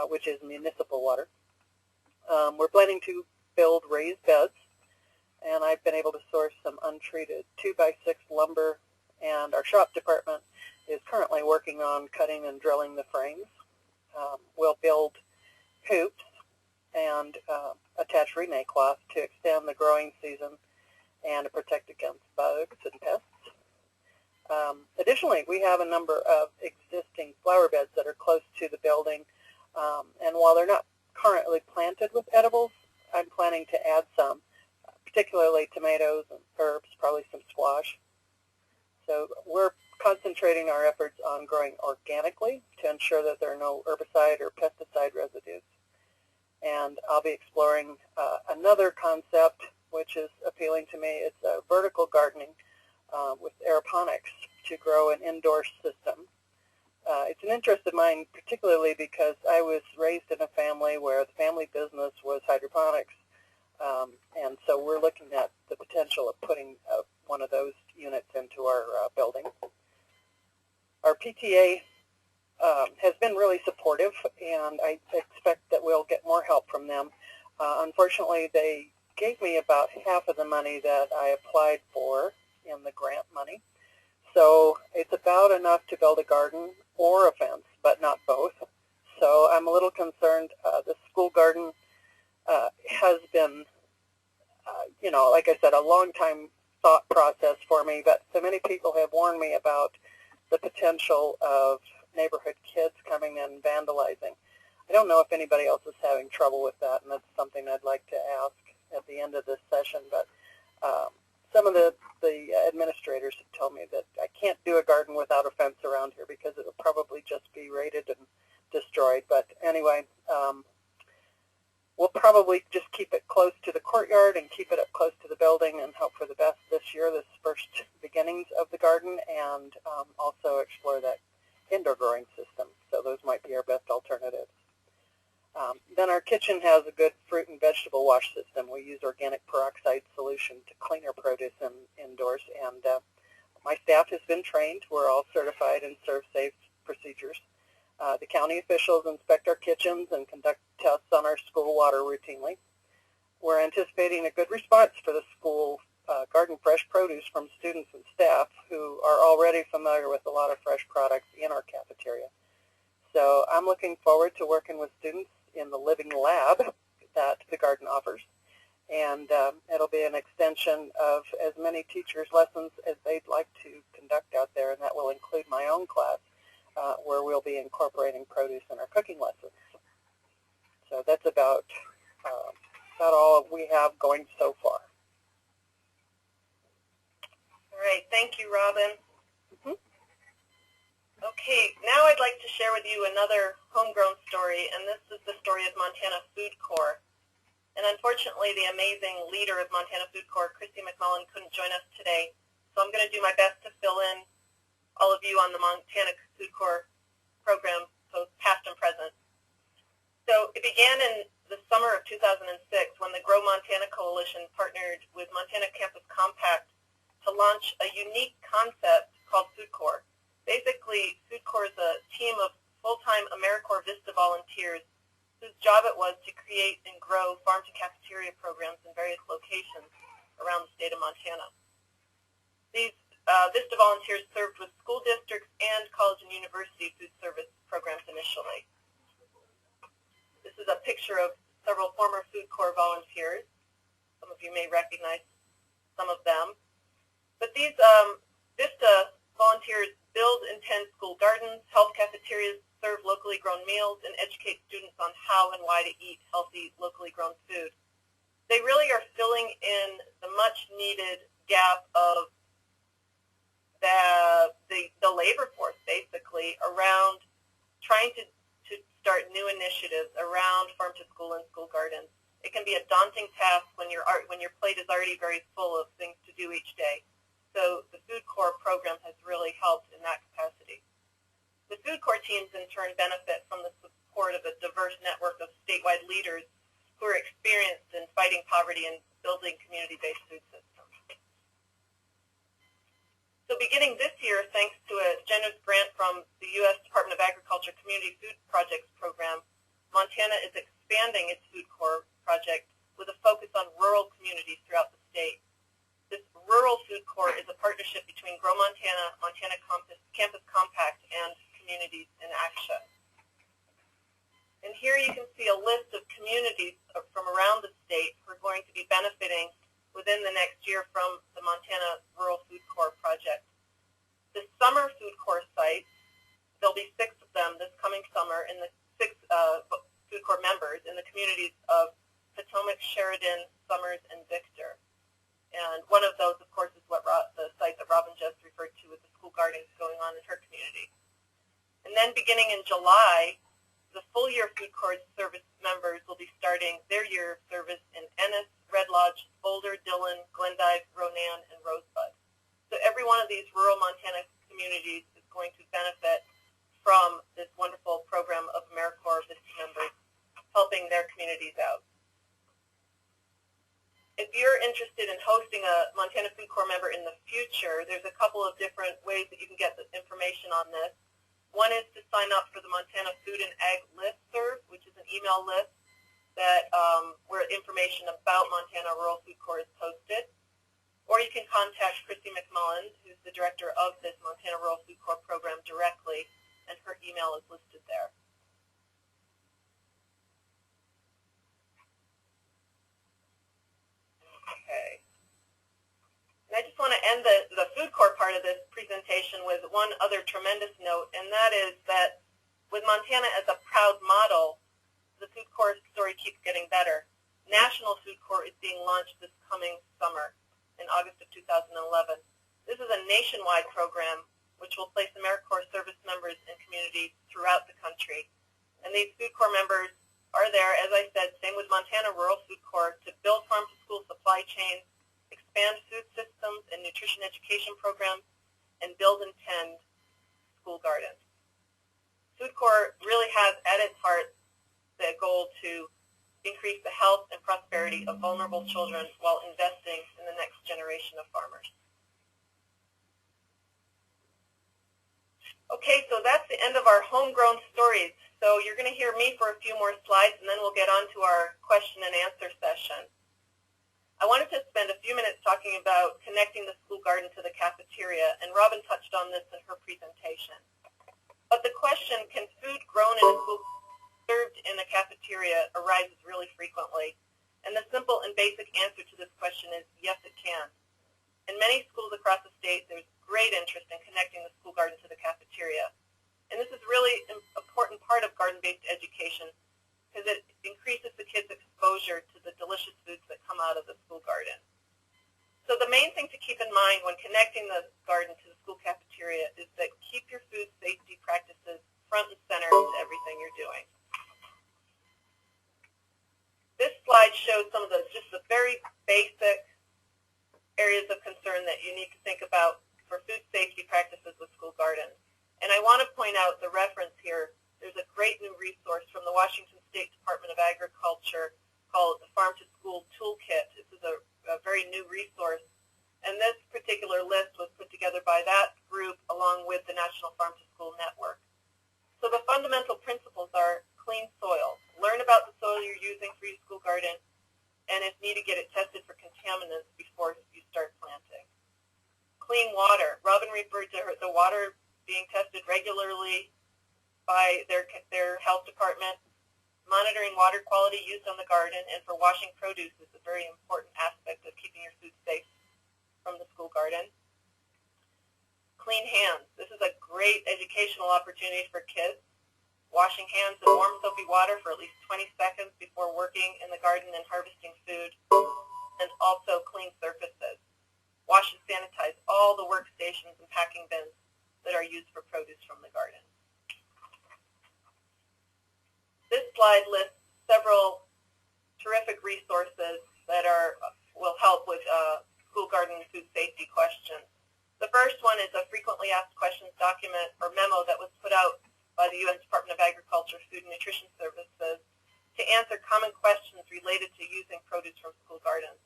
Speaker 4: which is municipal water. We're planning to build raised beds, and I've been able to source some untreated 2x6 lumber, and our shop department is currently working on cutting and drilling the frames. We'll build hoops and attach renee cloth to extend the growing season and to protect against bugs and pests. Additionally, we have a number of existing flower beds that are close to the building, and while they're not currently planted with edibles, I'm planning to add some, particularly tomatoes and herbs, probably some squash. So we're concentrating our efforts on growing organically to ensure that there are no herbicide or pesticide residues. And I'll be exploring another concept which is appealing to me. It's vertical gardening with aeroponics to grow an indoor system. It's an interest of mine, particularly because I was raised in a family where the family business was hydroponics, and so we're looking at the potential of putting one of those units into our building. Our PTA has been really supportive, and I expect that we'll get more help from them. Unfortunately, they gave me about half of the money that I applied for in the grant money. So it's about enough to build a garden or a fence, but not both. So I'm a little concerned. The school garden has been, you know, like I said, a long time thought process for me, but so many people have warned me about the potential of neighborhood kids coming in and vandalizing. I don't know if anybody else is having trouble with that, and that's something I'd like to ask at the end of this session, but some of the administrators have told me that I can't do a garden without a fence around here because it'll probably just be raided and destroyed. But anyway, we'll probably just keep it close to the courtyard and keep it up close to the building and hope for the best this year, this first beginnings of the garden, and also explore that indoor growing system. So those might be our best alternatives. Then our kitchen has a good fruit and vegetable wash system. We use organic peroxide solution to clean our produce indoors, and my staff has been trained. We're all certified in serve-safe procedures. The county officials inspect our kitchens and conduct tests on our school water routinely. We're anticipating a good response for the school garden fresh produce from students and staff who are already familiar with a lot of fresh products in our cafeteria. So I'm looking forward to working with students in the living lab that the garden offers. And it'll be an extension of as many teachers' lessons as they'd like to conduct out there, and that will include my own class, where we'll be incorporating produce in our cooking lessons. So that's about all we have going so far.
Speaker 1: All right, thank you, Robin. Okay, now I'd like to share with you another homegrown story, and this is the story of Montana Food Corps. And unfortunately, the amazing leader of Montana Food Corps, Christy McMullen, couldn't join us today. So I'm going to do my best to fill in all of you on the Montana Food Corps program, both past and present. So it began in the summer of 2006 when the Grow Montana Coalition partnered with Montana Campus Compact to launch a unique concept called Food Corps. Basically, Food Corps is a team of full-time AmeriCorps Vista volunteers whose job it was to create and grow farm-to-cafeteria programs in various locations around the state of Montana. These Vista volunteers served with school districts and college and university food service programs initially. This is a picture of several former Food Corps volunteers. Some of you may recognize some of them. But these Vista volunteers build and tend school gardens, help cafeterias serve locally grown meals, and educate students on how and why to eat healthy, locally grown food. They really are filling in the much-needed gap of the labor force, basically, around trying to start new initiatives around farm-to-school and school gardens. It can be a daunting task when your plate is already very full of things to do each day. So the Food Corps program has really helped in that capacity. The Food Corps teams, in turn, benefit from the support of a diverse network of statewide leaders who are experienced in fighting poverty and building community-based food systems. So beginning this year, thanks to a generous grant from the U.S. Department of Agriculture Community Food Projects Program, Montana is expanding its Food Corps project with a focus on rural communities throughout the state. This Rural Food Corps is a partnership between Grow Montana, Montana Campus Compact, and Communities in Action. And here you can see a list of communities from around the state who are going to be benefiting within the next year from the Montana Rural Food Corps project. The summer Food Corps sites, there'll be 6 of them this coming summer, and the 6 Food Corps members in the communities of Potomac, Sheridan, Summers, and Victor. And one of those, of course, is the site that Robin just referred to with the school gardens going on in her community. And then beginning in July, the full year Food Corps service members will be starting their year of service in Ennis, Red Lodge, Boulder, Dillon, Glendive, Ronan, and Rosebud. So every one of these rural Montana communities is going to benefit from this wonderful program of AmeriCorps Vista members helping their communities out. If you're interested in hosting a Montana Food Corps member in the future, there's a couple of different ways that you can get the information on this. One is to sign up for the Montana Food and Ag Listserv, which is an email list that where information about Montana Rural Food Corps is posted. Or you can contact Christy McMullen, who's the director of this Montana Rural Food Corps program, directly, and her email is listed there. Okay. And I just want to end the food corps part of this presentation with one other tremendous note, and that is that with Montana as a proud model, the food corps story keeps getting better. National Food Corps is being launched this coming summer in August of 2011. This is a nationwide program which will place AmeriCorps service members in communities throughout the country. And these food corps members are there, as I said, same with Montana Rural Food Corps, to build farm-to-school supply chains, expand food systems and nutrition education programs, and build and tend school gardens. Food Corps really has at its heart the goal to increase the health and prosperity of vulnerable children while investing in the next generation of farmers. Okay, so that's the end of our homegrown stories. So you're going to hear me for a few more slides, and then we'll get on to our question and answer session. I wanted to spend a few minutes talking about connecting the school garden to the cafeteria, and Robin touched on this in her presentation. But the question, can food grown in a school served in a cafeteria, arises really frequently. And the simple and basic answer to this question is yes, it can. In many schools across the state, there's great interest in connecting the school garden to the cafeteria. And this is really an important part of garden-based education because it increases the kids' exposure to the delicious foods that come out of the school garden. So the main thing to keep in mind when connecting the garden to the school cafeteria is that keep your food safety practices front and center to everything you're doing. This slide shows some of just the very basic areas of concern that you need to think about for food safety practices with school gardens. And I want to point out the reference here. There's a great new resource from the Washington State Department of Agriculture called the Farm to School Toolkit. This is a very new resource. And this particular list was put together by that group along with the National Farm to School Network. So the fundamental principles are clean soil. Learn about the soil you're using for your school garden, and if needed, get it tested for contaminants before you start planting. Clean water. Robin referred to the water being tested regularly by their health department. Monitoring water quality used on the garden and for washing produce is a very important aspect of keeping your food safe from the school garden. Clean hands. This is a great educational opportunity for kids. Washing hands in warm soapy water for at least 20 seconds before working in the garden and harvesting food, and also clean surfaces. Wash and sanitize all the workstations and packing bins that are used for produce from the garden. This slide lists several terrific resources that will help with school garden food safety questions. The first one is a frequently asked questions document or memo that was put out by the U.S. Department of Agriculture Food and Nutrition Services to answer common questions related to using produce from school gardens.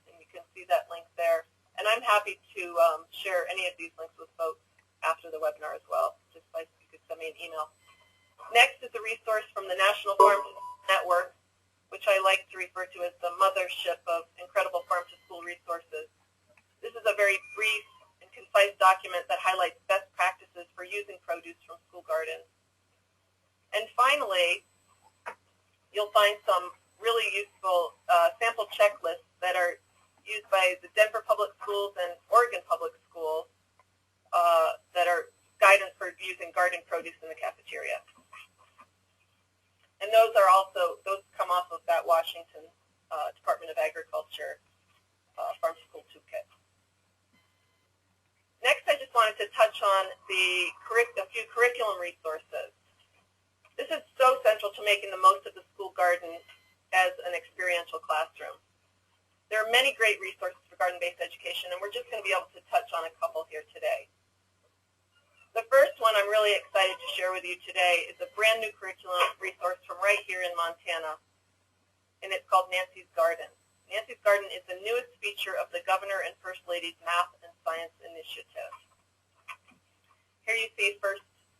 Speaker 1: And you can see that link there. And I'm happy to share any of these links with folks after the webinar as well, just like you could send me an email. Next is a resource from the National Farm to School Network, which I like to refer to as the mothership of incredible farm to school resources. This is a very brief and concise document that highlights best practices for using produce from school gardens. And finally, you'll find some really useful sample checklists that are used by the Denver Public Schools and Oregon Public Schools that are guidance for using garden produce in the cafeteria. And those come off of that Washington Department of Agriculture Farm to School Toolkit. Next, I just wanted to touch on a few curriculum resources. This is so central to making the most of the school garden as an experiential classroom. There are many great resources for garden-based education, and we're just going to be able to touch on a couple here today. The first one I'm really excited to share with you today is a brand new curriculum resource from right here in Montana, and it's called Nancy's Garden. Nancy's Garden is the newest feature of the Governor and First Lady's Math and Science Initiative. Here you see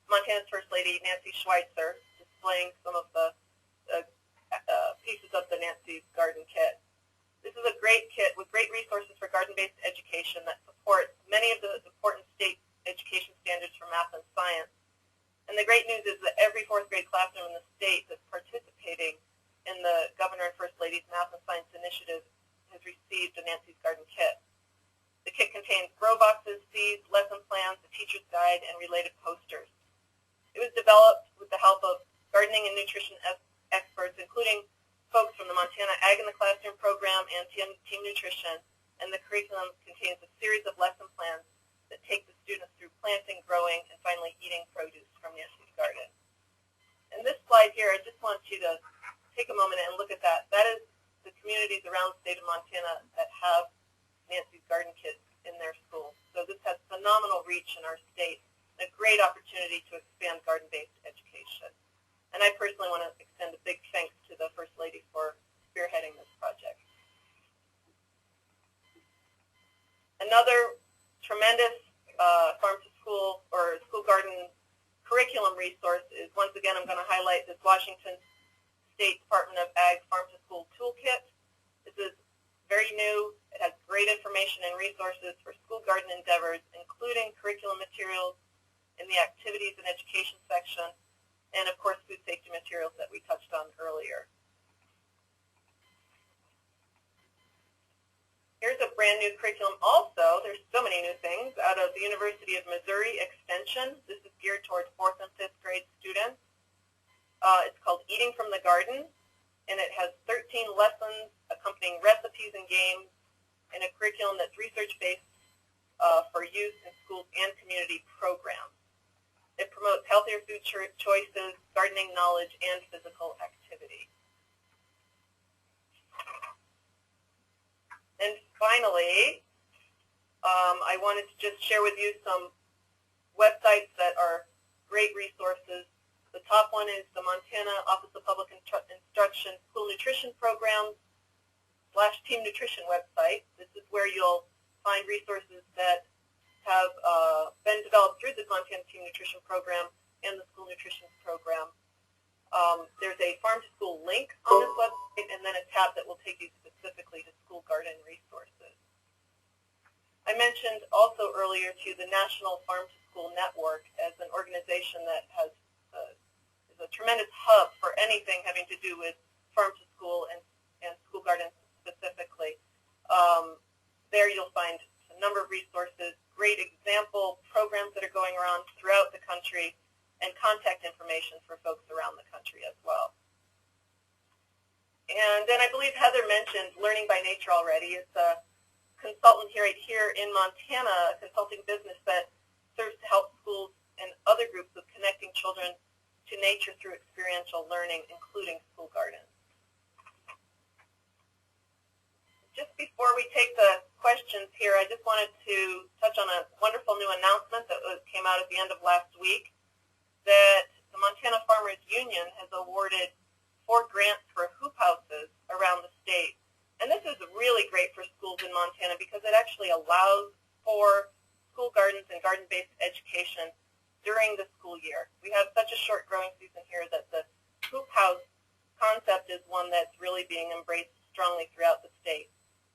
Speaker 1: Montana's First Lady, Nancy Schweitzer, displaying some of the pieces of the Nancy's Garden Kit. This is a great kit with great resources for garden-based education that supports many of the important state education standards for math and science. And the great news is that every fourth grade classroom in the state that's participating in the Governor and First Lady's Math and Science Initiative has received a Nancy's Garden Kit. The kit contains grow boxes, seeds, lesson plans, a teacher's guide, and related posters. It was developed with the help of gardening and nutrition experts, including folks from the Montana Ag in the Classroom program and Team Nutrition, and the curriculum contains a series of lesson plans that take the students through planting, growing, and finally eating produce from Nancy's Garden. And this slide here, I just want you to take a moment and look at that. That is the communities around the state of Montana that have Nancy's Garden Kits in their schools. So this has phenomenal reach in our state, a great opportunity to expand garden-based education. And I personally want to extend a big thanks to the First Lady for spearheading this project. Another tremendous farm-to-school or school garden curriculum resource is, once again, I'm going to highlight this Washington State Department of Ag Farm-to-School Toolkit. This is very new. It has great information and resources for school garden endeavors, including curriculum materials in the activities and education section, and of course food safety materials that we touched on earlier. Here's a brand new curriculum also. There's so many new things out of the University of Missouri Extension. This is geared towards 4th and 5th grade students. It's called Eating from the Garden, and it has 13 lessons accompanying recipes and games in a curriculum that's research-based for use in schools and community programs. It promotes healthier food choices, gardening knowledge, and physical activity. And finally, I wanted to just share with you some websites that are great resources. The top one is the Montana Office of Public Instruction School Nutrition Program / Team Nutrition website. This is where you'll find resources that have been developed through the Montana Team Nutrition Program and the School Nutrition Program. There's a farm-to-school link on this website, and then a tab that will take you specifically to school garden resources. I mentioned also earlier to the National Farm-to-School Network as an organization that has is a tremendous hub for anything having to do with farm-to-school and school gardens specifically. There you'll find a number of resources, great example programs that are going around throughout the country, and contact information for folks around the country as well. And then I believe Heather mentioned Learning by Nature already. It's a consultant here in Montana, a consulting business that serves to help schools and other groups with connecting children to nature through experiential learning, including school gardens. Just before we take the questions here, I just wanted to touch on a wonderful new announcement that came out at the end of last week, that the Montana Farmers Union has awarded 4 grants for hoop houses around the state. And this is really great for schools in Montana because it actually allows for school gardens and garden-based education during the school year. We have such a short growing season here that the hoop house concept is one that's really being embraced strongly throughout the state.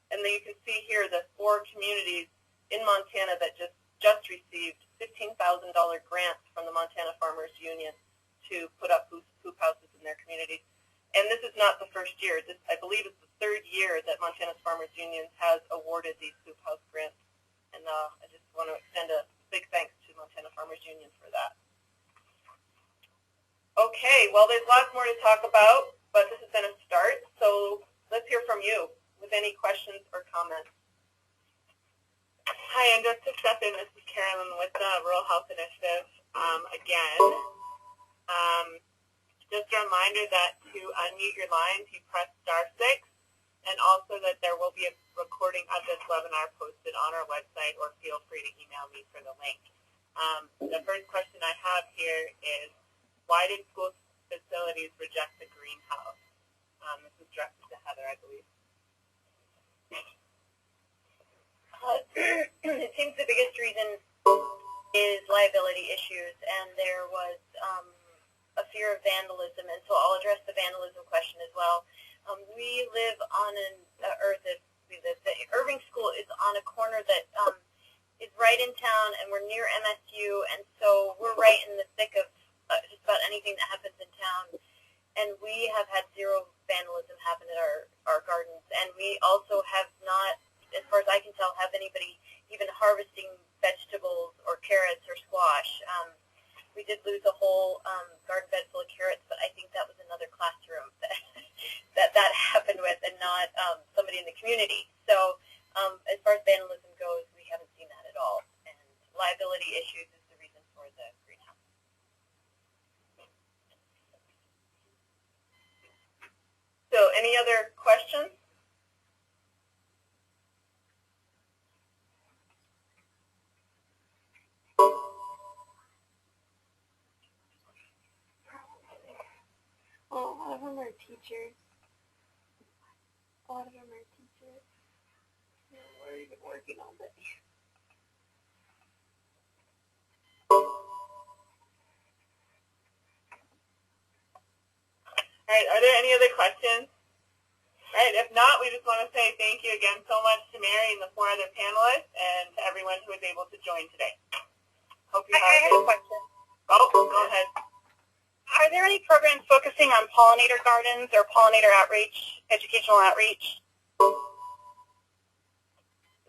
Speaker 1: And then you can see here the 4 communities in Montana that just received $15,000 grants from the Montana Farmers Union to put up hoop houses in their communities. And this is not the first year. This, I believe, is the 3rd year that Montana's Farmers Union has awarded these hoop house grants. And I just want to extend a big thanks to Montana Farmers Union for that. Okay, well, there's lots more to talk about, but this has been a start. So let's hear from you with any questions or comments.
Speaker 5: Hi, and just to step in, this is Carolyn with the Rural Health Initiative again. Just a reminder that to unmute your lines, you press *6, and also that there will be a recording of this webinar posted on our website, or feel free to email me for the link. The first question I have here is, why did school facilities reject the greenhouse? This is directed to Heather, I believe.
Speaker 6: It seems the biggest reason is liability issues, and there was a fear of vandalism, and so I'll address the vandalism question as well. We live on the Irving School is on a corner that is right in town, and we're near MSU, and so we're right in the thick of just about anything that happens in town. And we have had zero vandalism happen at our gardens, and we also have not, as far as I can tell, have anybody even harvesting vegetables or carrots or squash. We did lose a whole garden bed full of carrots, but I think that was another classroom that happened with, and not somebody in the community. So as far as vandalism goes, we haven't seen that at all. And liability issues is the reason for the greenhouse.
Speaker 1: So any other questions?
Speaker 7: Well, a lot of them are teachers. We're even working all day.
Speaker 5: All right, are there any other questions? All right, if not, we just want to say thank you again so much to Mary and the 4 other panelists, and to everyone who was able to join today. Hope you
Speaker 6: I have a question.
Speaker 5: Oh, go ahead.
Speaker 6: Are there any programs focusing on pollinator gardens or pollinator outreach, educational outreach?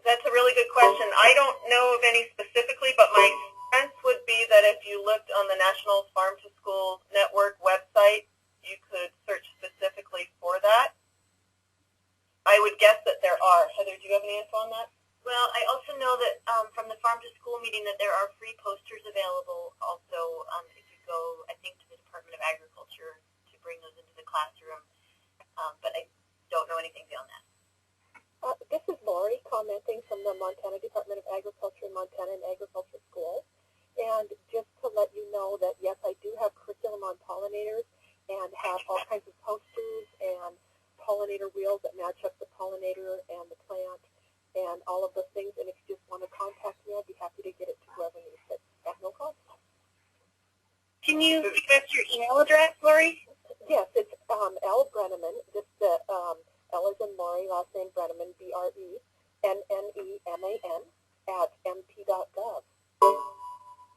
Speaker 1: That's a really good question. I don't know of any specifically, but my sense would be that if you looked on the National Farm to School Network website, you could search specifically for that. I would guess that there are. Heather, do you have any info on that?
Speaker 6: Well, I also know that from the Farm to School meeting that there are free posters available also if you go, I think, to the Department of Agriculture to bring those into the classroom, but I don't know anything beyond that.
Speaker 8: This is Lori commenting from the Montana Department of Agriculture, Montana and Agriculture Schools. And just to let you know that, yes, I do have curriculum on pollinators and have all kinds of posters and pollinator wheels that match up the pollinator and the plant and all of those things. And if you just want to contact me, I'd be happy to get it to whoever needs it at no cost.
Speaker 6: Can you give us your email address, Lori?
Speaker 8: Yes, it's L. Brenneman, just the L as in Lori, last name Brenneman, BRENNEMAN, @mp.gov.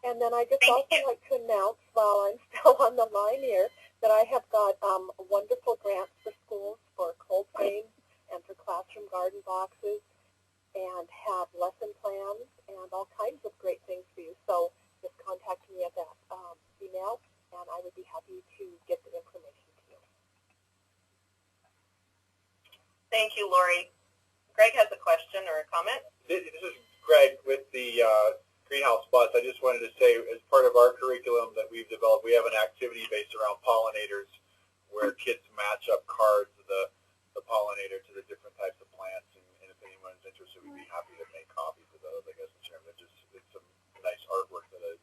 Speaker 8: And then I just also like to announce, while I'm still on the line here, that I have got wonderful grants for schools for cold frames and for classroom garden boxes, and have lesson plans and all kinds of great things for you. So just contact me at that email, and I would be happy to get the information to you.
Speaker 1: Thank you, Lori. Greg has a question or a comment.
Speaker 3: This is Greg with the Greenhouse Bus. I just wanted to say, as part of our curriculum that we've developed, we have an activity based around pollinators where kids match up cards of the pollinator to the different types of plants. And if anyone's interested, we'd be happy to make copies of those, I guess, and share them. It's some nice artwork that a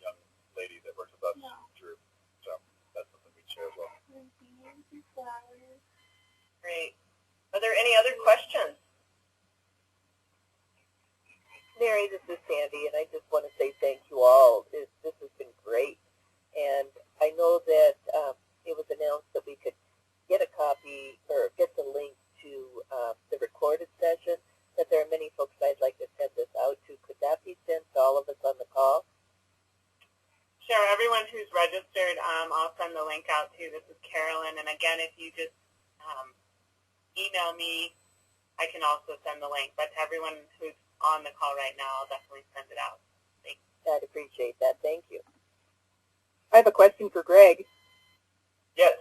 Speaker 3: young lady that works with us drew. So that's something we'd share as well.
Speaker 1: Great. Are there any other questions?
Speaker 9: Mary, this is Sandy, and I just want to say thank you all. This has been great. And I know that it was announced that we could get a copy or get the link to the recorded session, that there are many folks I'd like to send this out to. Could that be sent to all of us on the call?
Speaker 5: Sure, everyone who's registered, I'll send the link out to. This is Carolyn, and again, if you just email me, I can also send the link. But to everyone who's on the call right now, I'll definitely send it out. Thanks.
Speaker 9: I'd appreciate that. Thank you.
Speaker 4: I have a question for Greg.
Speaker 3: Yes.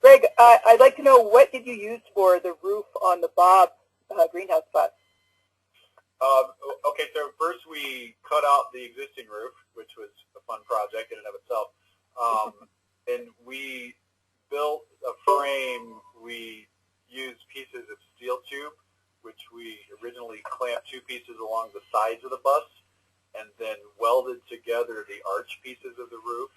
Speaker 4: Greg, I'd like to know, what did you use for the roof on the Bob greenhouse bus?
Speaker 3: Okay, so first we cut out the existing roof, which was a fun project in and of itself. And we built a frame. We used pieces of steel tube, which we originally clamped 2 pieces along the sides of the bus, and then welded together the arch pieces of the roof,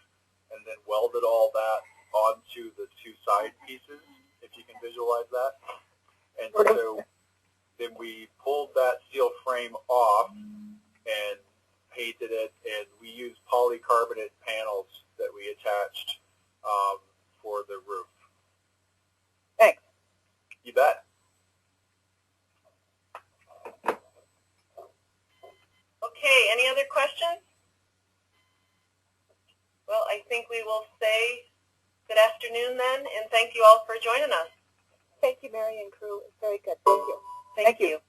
Speaker 3: and then welded all that onto the 2 side pieces, if you can visualize that. And so then we pulled that steel frame off and painted it, and we used polycarbonate panels that we attached for the roof. You bet.
Speaker 1: Okay, any other questions? Well, I think we will say good afternoon then, and thank you all for joining us.
Speaker 8: Thank you, Mary and crew. It's very good. Thank you.
Speaker 4: Thank you.